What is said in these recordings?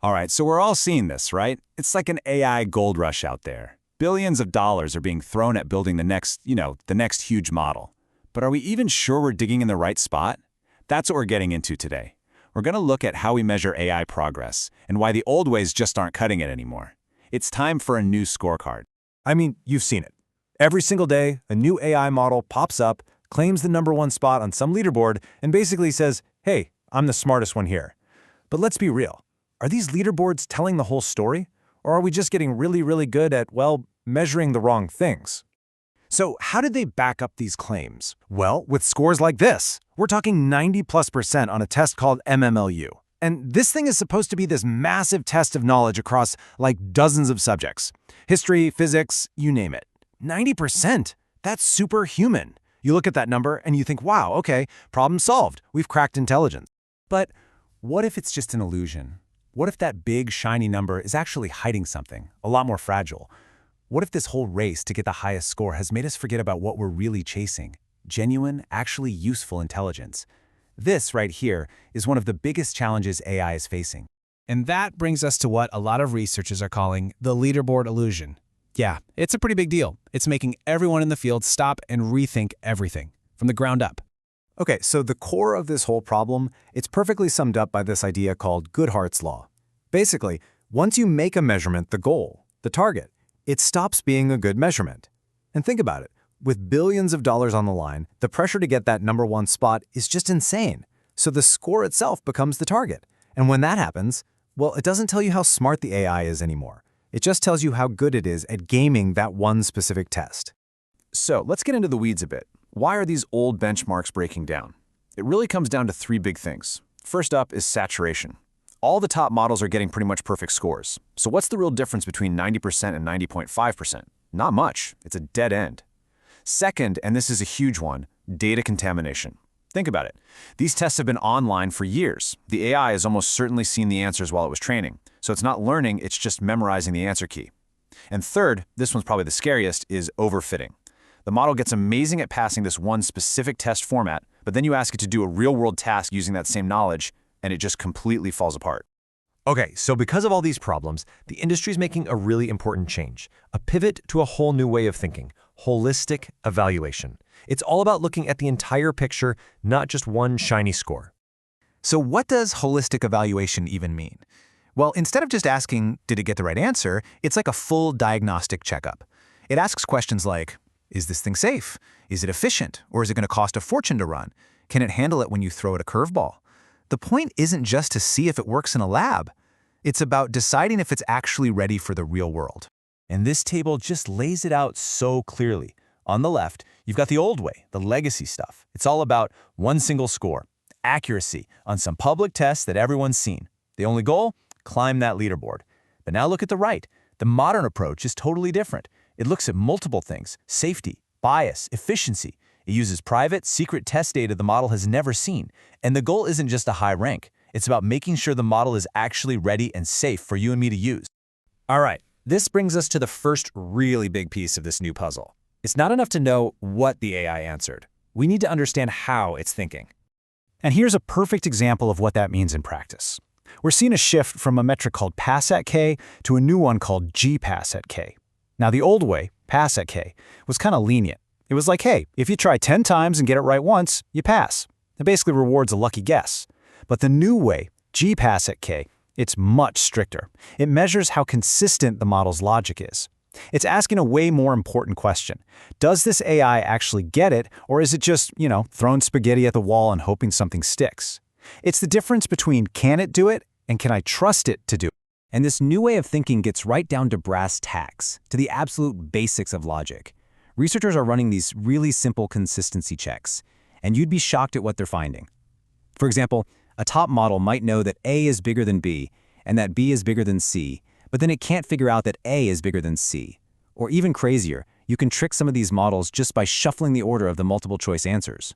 All right, so we're all seeing this, right? It's like an AI gold rush out there. Billions of dollars are being thrown at building the next huge model. But are we even sure we're digging in the right spot? That's what we're getting into today. We're going to look at how we measure AI progress and why the old ways just aren't cutting it anymore. It's time for a new scorecard. I mean, you've seen it. Every single day, a new AI model pops up, claims the #1 spot on some leaderboard, and basically says, hey, I'm the smartest one here. But let's be real. Are these leaderboards telling the whole story? Or are we just getting really, really good at, well, measuring the wrong things? So how did they back up these claims? Well, with scores like this. We're talking 90+% on a test called MMLU. And this thing is supposed to be this massive test of knowledge across like dozens of subjects. History, physics, you name it. 90%? That's superhuman. You look at that number and you think, wow, okay, problem solved. We've cracked intelligence. But what if it's just an illusion? What if that big, shiny number is actually hiding something, a lot more fragile? What if this whole race to get the highest score has made us forget about what we're really chasing? Genuine, actually useful intelligence. This right here is one of the biggest challenges AI is facing. And that brings us to what a lot of researchers are calling the leaderboard illusion. Yeah, it's a pretty big deal. It's making everyone in the field stop and rethink everything from the ground up. Okay, so the core of this whole problem, it's perfectly summed up by this idea called Goodhart's law. Basically, once you make a measurement the goal, the target, it stops being a good measurement. And think about it. With billions of dollars on the line, the pressure to get that #1 spot is just insane. So the score itself becomes the target. And when that happens, well, it doesn't tell you how smart the AI is anymore. It just tells you how good it is at gaming that one specific test. So let's get into the weeds a bit. Why are these old benchmarks breaking down? It really comes down to 3 big things. First up is saturation. All the top models are getting pretty much perfect scores. So what's the real difference between 90% and 90.5%? Not much. It's a dead end. Second, and this is a huge one, data contamination. Think about it. These tests have been online for years. The AI has almost certainly seen the answers while it was training. So it's not learning, it's just memorizing the answer key. And third, this one's probably the scariest, is overfitting. The model gets amazing at passing this one specific test format, but then you ask it to do a real-world task using that same knowledge, and it just completely falls apart. Okay, so because of all these problems, the industry is making a really important change, a pivot to a whole new way of thinking, holistic evaluation. It's all about looking at the entire picture, not just one shiny score. So what does holistic evaluation even mean? Well, instead of just asking, did it get the right answer, it's like a full diagnostic checkup. It asks questions like, is this thing safe? Is it efficient? Or is it going to cost a fortune to run? Can it handle it when you throw it a curveball? The point isn't just to see if it works in a lab. It's about deciding if it's actually ready for the real world. And this table just lays it out so clearly. On the left, you've got the old way, the legacy stuff. It's all about one single score, accuracy on some public test that everyone's seen. The only goal? Climb that leaderboard. But now look at the right. The modern approach is totally different. It looks at multiple things: safety, bias, efficiency. It uses private, secret test data the model has never seen. And the goal isn't just a high rank. It's about making sure the model is actually ready and safe for you and me to use. All right, this brings us to the first really big piece of this new puzzle. It's not enough to know what the AI answered. We need to understand how it's thinking. And here's a perfect example of what that means in practice. We're seeing a shift from a metric called pass at K to a new one called GPass at K. Now, the old way, pass at K, was kind of lenient. It was like, hey, if you try 10 times and get it right once, you pass. It basically rewards a lucky guess. But the new way, GPass at K, it's much stricter. It measures how consistent the model's logic is. It's asking a way more important question. Does this AI actually get it, or is it just, throwing spaghetti at the wall and hoping something sticks? It's the difference between can it do it and can I trust it to do it? And this new way of thinking gets right down to brass tacks, to the absolute basics of logic. Researchers are running these really simple consistency checks, and you'd be shocked at what they're finding. For example, a top model might know that A is bigger than B, and that B is bigger than C, but then it can't figure out that A is bigger than C. Or even crazier, you can trick some of these models just by shuffling the order of the multiple choice answers.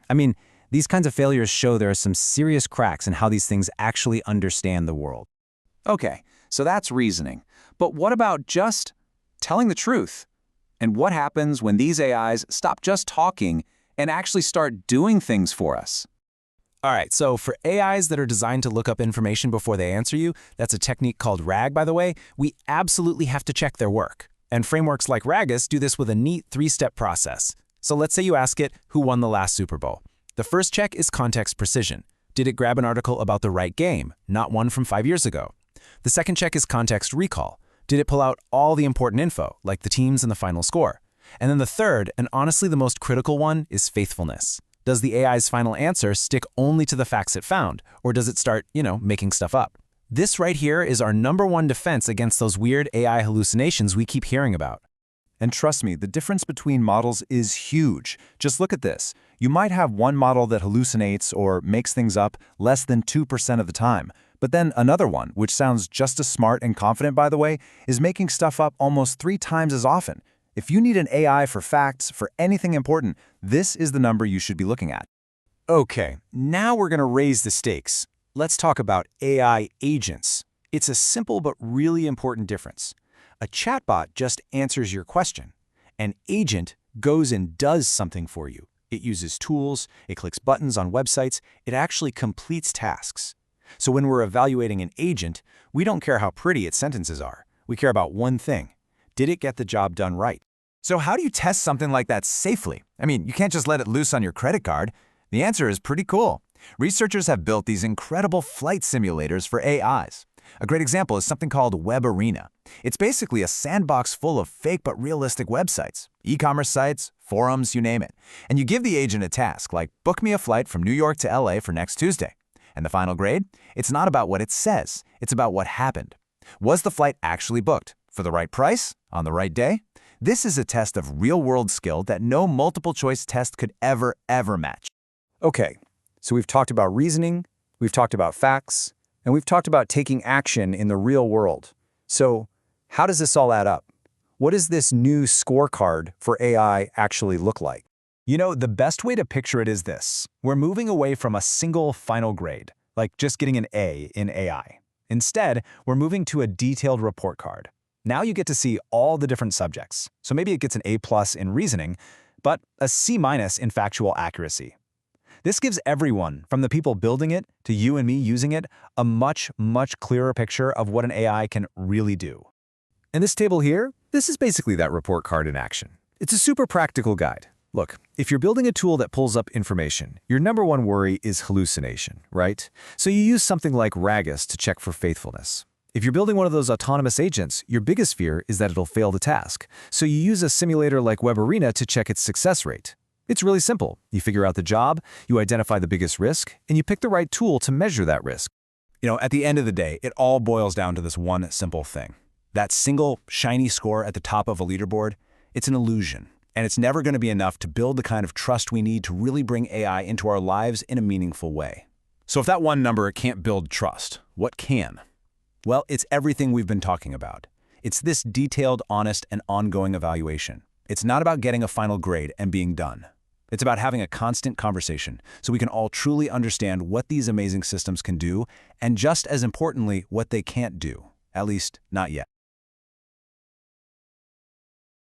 I mean, these kinds of failures show there are some serious cracks in how these things actually understand the world. Okay, so that's reasoning. But what about just telling the truth? And what happens when these AIs stop just talking and actually start doing things for us? All right, so for AIs that are designed to look up information before they answer you, that's a technique called RAG, by the way, we absolutely have to check their work. And frameworks like Ragus do this with a neat 3-step process. So let's say you ask it, who won the last Super Bowl? The first check is context precision. Did it grab an article about the right game, not one from 5 years ago? The second check is context recall. Did it pull out all the important info, like the teams and the final score? And then the third, and honestly the most critical one, is faithfulness. Does the AI's final answer stick only to the facts it found, or does it start, making stuff up? This right here is our #1 defense against those weird AI hallucinations we keep hearing about. And trust me, the difference between models is huge. Just look at this. You might have one model that hallucinates or makes things up less than 2% of the time, but then another one, which sounds just as smart and confident, by the way, is making stuff up almost 3 times as often. If you need an AI for facts, for anything important, this is the number you should be looking at. Okay, now we're going to raise the stakes. Let's talk about AI agents. It's a simple but really important difference. A chatbot just answers your question. An agent goes and does something for you. It uses tools, it clicks buttons on websites, it actually completes tasks. So when we're evaluating an agent, we don't care how pretty its sentences are. We care about one thing. Did it get the job done right? So how do you test something like that safely? I mean, you can't just let it loose on your credit card. The answer is pretty cool. Researchers have built these incredible flight simulators for AIs. A great example is something called Web Arena. It's basically a sandbox full of fake but realistic websites, e-commerce sites, forums, you name it. And you give the agent a task, like book me a flight from New York to LA for next Tuesday. And the final grade? It's not about what it says, it's about what happened. Was the flight actually booked? For the right price? On the right day? This is a test of real-world skill that no multiple-choice test could ever match. Okay, so we've talked about reasoning, we've talked about facts, and we've talked about taking action in the real world. So how does this all add up? What does this new scorecard for AI actually look like? The best way to picture it is this. We're moving away from a single final grade, like just getting an A in AI. Instead, we're moving to a detailed report card. Now you get to see all the different subjects. So maybe it gets an A+ in reasoning, but a C- in factual accuracy. This gives everyone, from the people building it to you and me using it, a much clearer picture of what an AI can really do. And this table here, this is basically that report card in action. It's a super practical guide. Look, if you're building a tool that pulls up information, your #1 worry is hallucination, right? So you use something like Ragus to check for faithfulness. If you're building one of those autonomous agents, your biggest fear is that it'll fail the task. So you use a simulator like Web Arena to check its success rate. It's really simple. You figure out the job, you identify the biggest risk, and you pick the right tool to measure that risk. At the end of the day, it all boils down to this one simple thing. That single, shiny score at the top of a leaderboard, it's an illusion. And it's never going to be enough to build the kind of trust we need to really bring AI into our lives in a meaningful way. So if that one number can't build trust, what can? Well, it's everything we've been talking about. It's this detailed, honest, and ongoing evaluation. It's not about getting a final grade and being done. It's about having a constant conversation so we can all truly understand what these amazing systems can do and, just as importantly, what they can't do, at least not yet.